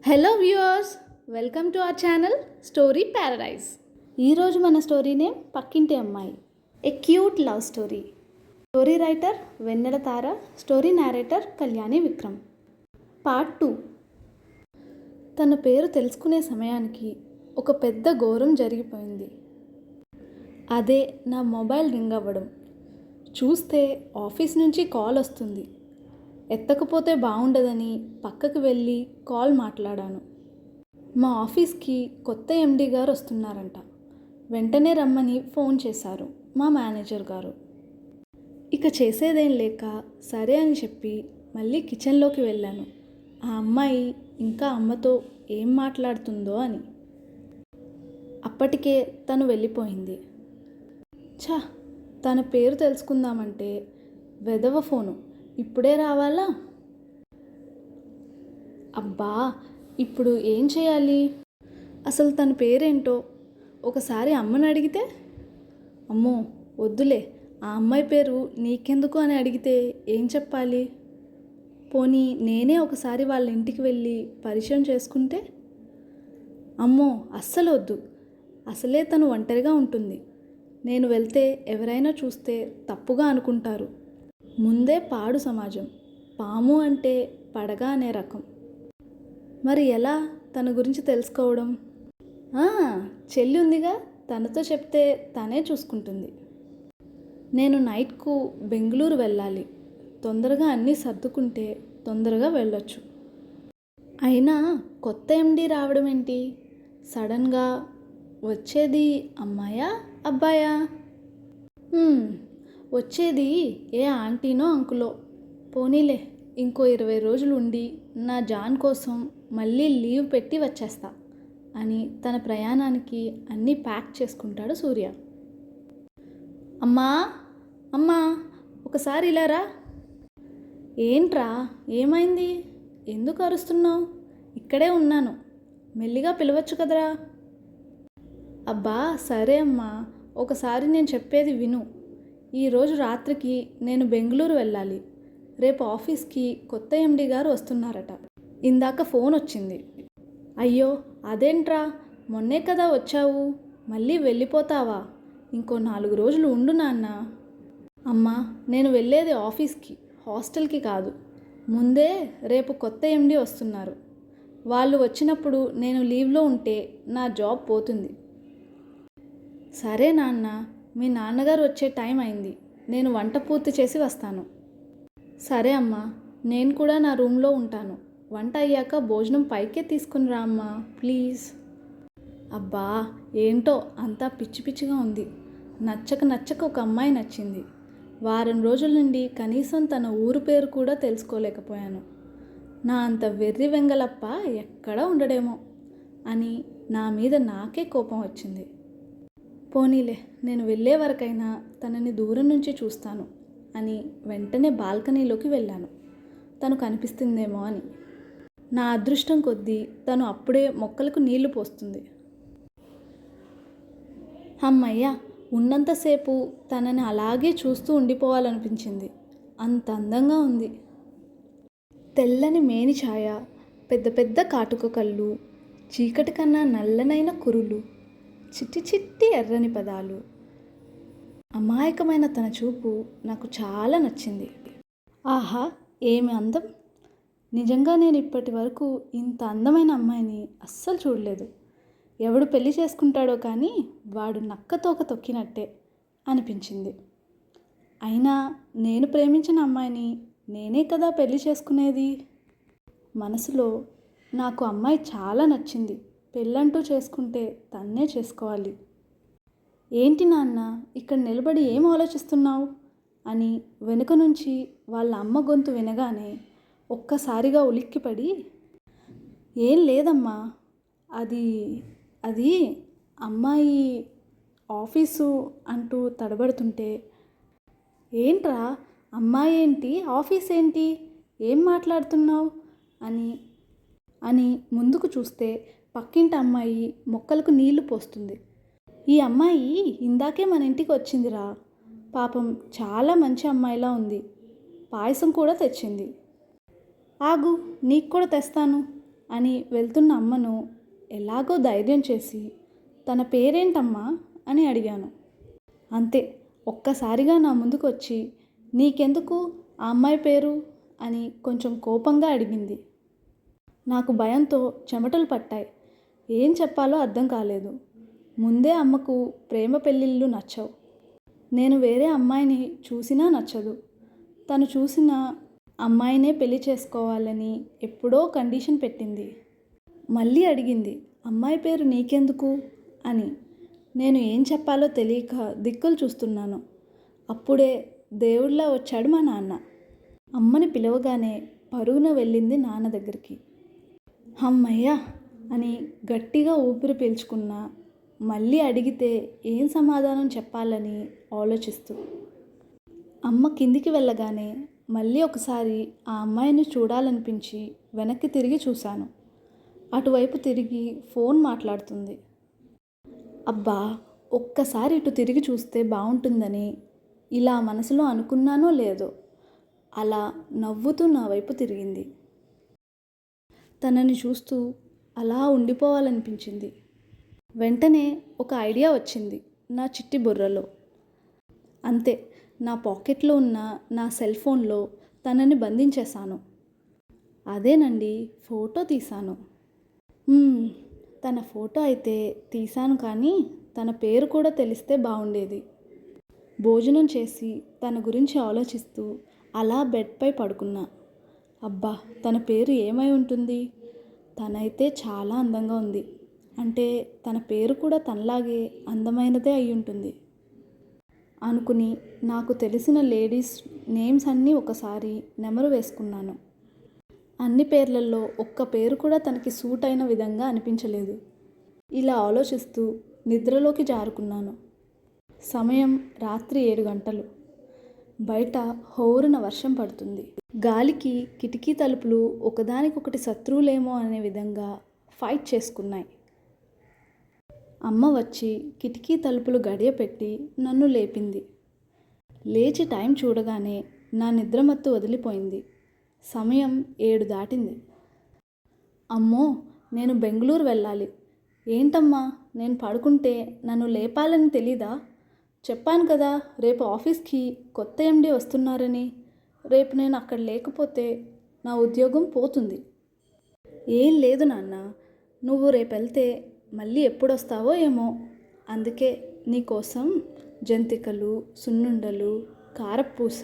Hello viewers, welcome to our channel story Paradise. ఈరోజు మన story name పక్కింటి అమ్మాయి. ఏ cute love story. Story writer వెన్నెల తార, story narrator Kalyani Vikram. Part 2. తన పేరు తెలుసుకునే సమయానికి ఒక పెద్ద ఘోరం జరిగిపోయింది. అదే నా మొబైల్ రింగ్ అవ్వడం. చూస్తే ఆఫీస్ నుంచి కాల్ వస్తుంది. ఎత్తకపోతే బాగుండదని పక్కకు వెళ్ళి కాల్ మాట్లాడాను. మా ఆఫీస్కి కొత్త ఎండి గారు వస్తున్నారంట. వెంటనే రమ్మని ఫోన్ చేశారు మా మేనేజర్ గారు. ఇక చేసేదేం లేక సరే అని చెప్పి మళ్ళీ కిచెన్లోకి వెళ్ళాను. ఆ అమ్మాయి ఇంకా అమ్మతో ఏం మాట్లాడుతుందో అని. అప్పటికే తను వెళ్ళిపోయింది. తన పేరు తెలుసుకుందామంటే వెధవ ఫోను ఇప్పుడే రావాలా? అబ్బా, ఇప్పుడు ఏం చేయాలి? అసలు తన పేరేంటో ఒకసారి అమ్మని అడిగితే? అమ్మో వద్దులే, ఆ అమ్మాయి పేరు నీకెందుకు అని అడిగితే ఏం చెప్పాలి? పోనీ నేనే ఒకసారి వాళ్ళ ఇంటికి వెళ్ళి పరిచయం చేసుకుంటే? అమ్మో అస్సలు వద్దు. అసలే తను ఒంటరిగా ఉంటుంది. నేను వెళ్తే ఎవరైనా చూస్తే తప్పుగా అనుకుంటారు. ముందే పాడు సమాజం. పాము అంటే పడగ అనే రకం. మరి ఎలా తన గురించి తెలుసుకోవడం? చెల్లి ఉందిగా, తనతో చెప్తే తనే చూసుకుంటుంది. నేను నైట్కు బెంగళూరు వెళ్ళాలి. తొందరగా అన్నీ సర్దుకుంటే తొందరగా వెళ్ళొచ్చు. అయినా కొత్త ఎండి రావడం ఏంటి సడన్గా? వచ్చేది అమ్మాయా అబ్బాయా? వచ్చేది ఏ ఆంటీనో అంకులో. పోనీలే, ఇంకో 20 రోజులు ఉండి నా జాన్ కోసం మళ్ళీ లీవ్ పెట్టి వచ్చేస్తా అని తన ప్రయాణానికి అన్నీ ప్యాక్ చేసుకుంటాడు సూర్య. అమ్మా అమ్మా, ఒకసారి ఇలా రా. ఏంట్రా, ఏమైంది? ఎందుకు అరుస్తున్నావు? ఇక్కడే ఉన్నాను, మెల్లిగా పిలవచ్చు కదరా. అబ్బా సరే అమ్మా, ఒకసారి నేను చెప్పేది విను. ఈరోజు రాత్రికి నేను బెంగళూరు వెళ్ళాలి. రేపు ఆఫీస్కి కొత్త ఎండి గారు వస్తున్నారట. ఇందాక ఫోన్ వచ్చింది. అయ్యో అదేంట్రా, మొన్నే కదా వచ్చావు, మళ్ళీ వెళ్ళిపోతావా? ఇంకో 4 రోజులు ఉండు నాన్న. అమ్మా, నేను వెళ్ళేది ఆఫీస్కి, హాస్టల్కి కాదు. ముందే రేపు కొత్త ఎండి వస్తున్నారు. వాళ్ళు వచ్చినప్పుడు నేను లీవ్లో ఉంటే నా జాబ్ పోతుంది. సరే నాన్న, మీ నాన్నగారు వచ్చే టైం అయింది. నేను వంట పూర్తి చేసి వస్తాను. సరే అమ్మా, నేను కూడా నా రూమ్లో ఉంటాను. వంట అయ్యాక భోజనం పైకే తీసుకుని రా అమ్మా ప్లీజ్. అబ్బా ఏంటో అంతా పిచ్చి పిచ్చిగా ఉంది. నచ్చక ఒక అమ్మాయి నచ్చింది. వారం రోజుల నుండి కనీసం తన ఊరు పేరు కూడా తెలుసుకోలేకపోయాను. నా అంత వెర్రి వెంగలప్ప ఎక్కడా ఉండడేమో అని నా మీద నాకే కోపం వచ్చింది. పోనీలే, నేను వెళ్ళే వరకైనా తనని దూరం నుంచి చూస్తాను అని వెంటనే బాల్కనీలోకి వెళ్ళాను, తను కనిపిస్తుందేమో అని. నా అదృష్టం కొద్దీ తను అప్పుడే మొక్కలకు నీళ్లు పోస్తుంది. అమ్మయ్య, ఉన్నంతసేపు తనని అలాగే చూస్తూ ఉండిపోవాలనిపించింది. అంత అందంగా ఉంది. తెల్లని మేని ఛాయ, పెద్ద పెద్ద కాటుక కళ్ళు, చీకటి కన్నా నల్లనైన కురులు, చిట్టి చిట్టి ఎర్రని పదాలు. అమాయకమైన తన చూపు నాకు చాలా నచ్చింది. ఆహా ఏమి అందం! నిజంగా నేను ఇప్పటి వరకు ఇంత అందమైన అమ్మాయిని అస్సలు చూడలేదు. ఎవడు పెళ్లి చేసుకుంటాడో కానీ వాడు నక్కతోక తొక్కినట్టే అనిపించింది. అయినా నేను ప్రేమించిన అమ్మాయిని నేనే కదా పెళ్లి చేసుకునేది. మనసులో నాకు అమ్మాయి చాలా నచ్చింది. పెళ్ళంటూ చేసుకుంటే తన్నే చేసుకోవాలి. ఏంటి నాన్న, ఇక్కడ నిలబడి ఏం ఆలోచిస్తున్నావు అని వెనుక నుంచి వాళ్ళ అమ్మ గొంతు వినగానే ఒక్కసారిగా ఉలిక్కిపడి, ఏం లేదమ్మా, అది అది అమ్మాయి ఆఫీసు అంటూ తడబడుతుంటే, ఏంట్రా అమ్మాయి ఏంటి, ఆఫీస్ ఏంటి, ఏం మాట్లాడుతున్నావు అని ముందుకు చూస్తే పక్కింటి అమ్మాయి మొక్కలకు నీళ్లు పోస్తుంది. ఈ అమ్మాయి ఇందాకే మన ఇంటికి వచ్చిందిరా. పాపం చాలా మంచి అమ్మాయిలా ఉంది. పాయసం కూడా తెచ్చింది. ఆగు, నీకు కూడా తెస్తాను అని వెళ్తున్న అమ్మను ఎలాగో ధైర్యం చేసి తన పేరేంటమ్మా అని అడిగాను. అంతే, ఒక్కసారిగా నా ముందుకు వచ్చి నీకెందుకు ఆ అమ్మాయి పేరు అని కొంచెం కోపంగా అడిగింది. నాకు భయంతో చెమటలు పట్టాయి. ఏం చెప్పాలో అర్థం కాలేదు. ముందే అమ్మకు ప్రేమ పెళ్ళిళ్ళు నచ్చవు. నేను వేరే అమ్మాయిని చూసినా నచ్చదు. తను చూసిన అమ్మాయినే పెళ్లి చేసుకోవాలని ఎప్పుడో కండిషన్ పెట్టింది. మళ్ళీ అడిగింది, అమ్మాయి పేరు నీకెందుకు అని. నేను ఏం చెప్పాలో తెలియక దిక్కులు చూస్తున్నాను. అప్పుడే దేవుళ్ళ వచ్చాడు మా నాన్న. అమ్మని పిలవగానే పరుగున వెళ్ళింది నాన్న దగ్గరికి. అమ్మయ్య అని గట్టిగా ఊపిరి పీల్చుకున్నా. మళ్ళీ అడిగితే ఏం సమాధానం చెప్పాలని ఆలోచిస్తూ అమ్మ కిందికి వెళ్ళగానే మళ్ళీ ఒకసారి ఆ అమ్మాయిని చూడాలనిపించి వెనక్కి తిరిగి చూశాను. అటువైపు తిరిగి ఫోన్ మాట్లాడుతుంది. అబ్బా, ఒక్కసారి ఇటు తిరిగి చూస్తే బాగుంటుందని ఇలా మనసులో అనుకున్నానో లేదో అలా నవ్వుతూ నా వైపు తిరిగింది. తనని చూస్తూ అలా ఉండిపోవాలనిపించింది. వెంటనే ఒక ఐడియా వచ్చింది నా చిట్టి బుర్రలో. అంతే, నా పాకెట్లో ఉన్న నా సెల్ ఫోన్లో తనని బంధించేశాను. అదేనండి, ఫోటో తీశాను. తన ఫోటో అయితే తీశాను, కానీ తన పేరు కూడా తెలిస్తే బాగుండేది. భోజనం చేసి తన గురించి ఆలోచిస్తూ అలా బెడ్పై పడుకున్నా. అబ్బా, తన పేరు ఏమై ఉంటుంది? తనైతే చాలా అందంగా ఉంది. అంటే తన పేరు కూడా తనలాగే అందమైనదే అయి ఉంటుంది అనుకుని నాకు తెలిసిన లేడీస్ నేమ్స్ అన్నీ ఒకసారి నెమరు వేసుకున్నాను. అన్ని పేర్లలో ఒక్క పేరు కూడా తనకి సూట్ అయిన విధంగా అనిపించలేదు. ఇలా ఆలోచిస్తూ నిద్రలోకి జారుకున్నాను. సమయం రాత్రి 7 గంటలు. బయట హోరున వర్షం పడుతుంది. గాలికి కిటికీ తలుపులు ఒకదానికొకటి శత్రువులేమో అనే విధంగా ఫైట్ చేసుకున్నాయి. అమ్మ వచ్చి కిటికీ తలుపులు గడియ పెట్టి నన్ను లేపింది. లేచి టైం చూడగానే నా నిద్రమత్తు వదిలిపోయింది. సమయం 7 దాటింది. అమ్మో, నేను బెంగళూరు వెళ్ళాలి. ఏంటమ్మా, నేను పడుకుంటే నన్ను లేపాలని తెలీదా? చెప్పాను కదా రేపు ఆఫీస్కి కొత్త ఎండి వస్తున్నారని. రేపు నేను అక్కడ లేకపోతే నా ఉద్యోగం పోతుంది. ఏం లేదు నాన్న, నువ్వు రేపు వెళ్తే మళ్ళీ ఎప్పుడొస్తావో ఏమో. అందుకే నీకోసం జంతికలు, సున్నుండలు, కారపూస,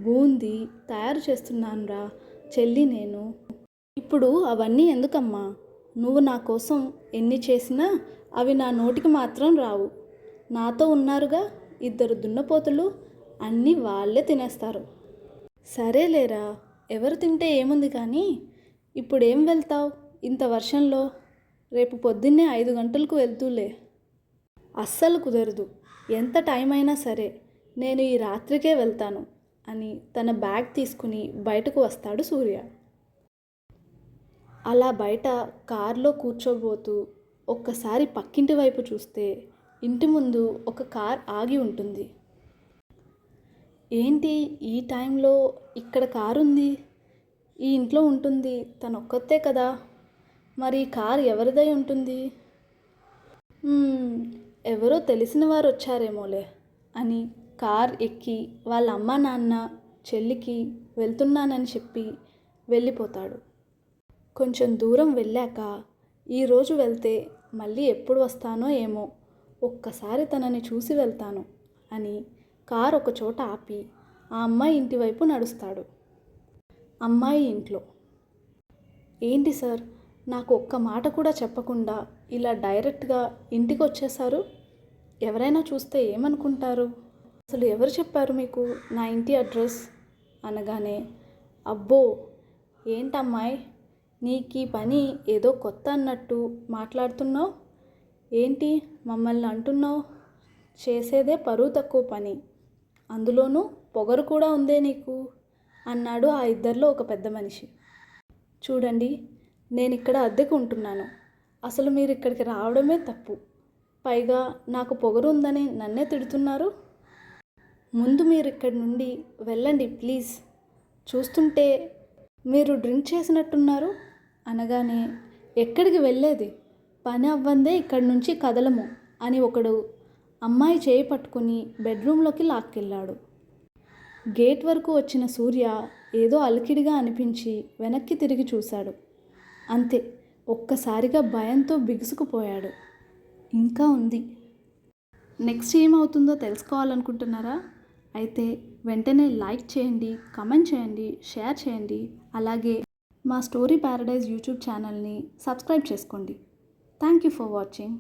బూందీ తయారు చేస్తున్నానురా చెల్లి నేను. ఇప్పుడు అవన్నీ ఎందుకమ్మా? నువ్వు నా కోసం ఎన్ని చేసినా అవి నా నోటికి మాత్రం రావు. నాతో ఉన్నారుగా 2 దున్నపోతులు, అన్నీ వాళ్ళే తినేస్తారు. సరేలేరా, ఎవరు తింటే ఏముంది కానీ ఇప్పుడేం వెళ్తావు ఇంత వర్షంలో? రేపు పొద్దున్నే 5 గంటలకు వెళ్తూలే. అస్సలు కుదరదు. ఎంత టైం అయినా సరే నేను ఈ రాత్రికే వెళ్తాను అని తన బ్యాగ్ తీసుకుని బయటకు వస్తాడు సూర్య. అలా బయట కారులో కూర్చోబోతూ ఒక్కసారి పక్కింటి వైపు చూస్తే ఇంటి ముందు ఒక కార్ ఆగి ఉంటుంది. ఏంటి ఈ టైంలో ఇక్కడ కారు ఉంది? ఈ ఇంట్లో ఉంటుంది తనొక్కతే కదా. మరి కారు ఎవరిదై ఉంటుంది? ఎవరో తెలిసిన వారు వచ్చారేమోలే అని కార్ ఎక్కి వాళ్ళ అమ్మ నాన్న చెల్లికి వెళ్తున్నానని చెప్పి వెళ్ళిపోతాడు. కొంచెం దూరం వెళ్ళాక ఈరోజు వెళ్తే మళ్ళీ ఎప్పుడు వస్తానో ఏమో, ఒక్కసారి తనని చూసి వెళ్తాను అని కారు ఒక చోట ఆపి ఆ అమ్మాయి ఇంటి వైపు నడుస్తాడు. అమ్మాయి ఇంట్లో. ఏంటి సార్, నాకు ఒక్క మాట కూడా చెప్పకుండా ఇలా డైరెక్ట్గా ఇంటికి వచ్చేసారు? ఎవరైనా చూస్తే ఏమనుకుంటారు? అసలు ఎవరు చెప్పారు మీకు నా ఇంటి అడ్రస్ అనగానే, అబ్బో ఏంటమ్మాయి, నీకు ఈ పని ఏదో కొత్త అన్నట్టు మాట్లాడుతున్నావు. ఏంటి మమ్మల్ని అంటున్నావు? చేసేదే పరువు తక్కువ పని, అందులోనూ పొగరు కూడా ఉందే నీకు అన్నాడు ఆ ఇద్దరిలో ఒక పెద్ద మనిషి. చూడండి, నేను ఇక్కడ అద్దెకు ఉంటున్నాను. అసలు మీరు ఇక్కడికి రావడమే తప్పు. పైగా నాకు పొగరు ఉందని నన్నే తిడుతున్నారు. ముందు మీరు ఇక్కడి నుండి వెళ్ళండి ప్లీజ్. చూస్తుంటే మీరు డ్రింక్ చేసినట్టున్నారు అనగానే ఎక్కడికి వెళ్ళేది? పని అవ్వందే ఇక్కడి నుంచి కదలము అని ఒకడు అమ్మాయి చేయి పట్టుకుని బెడ్రూమ్లోకి లాక్కెళ్ళాడు. గేట్ వరకు వచ్చిన సూర్య ఏదో అలికిడిగా అనిపించి వెనక్కి తిరిగి చూశాడు. అంతే, ఒక్కసారిగా భయంతో బిగుసుకుపోయాడు. ఇంకా ఉంది. నెక్స్ట్ ఏమవుతుందో తెలుసుకోవాలనుకుంటున్నారా? అయితే వెంటనే లైక్ చేయండి, కమెంట్ చేయండి, షేర్ చేయండి. అలాగే మా స్టోరీ ప్యారడైజ్ యూట్యూబ్ ఛానల్ని సబ్స్క్రైబ్ చేసుకోండి. Thank you for watching.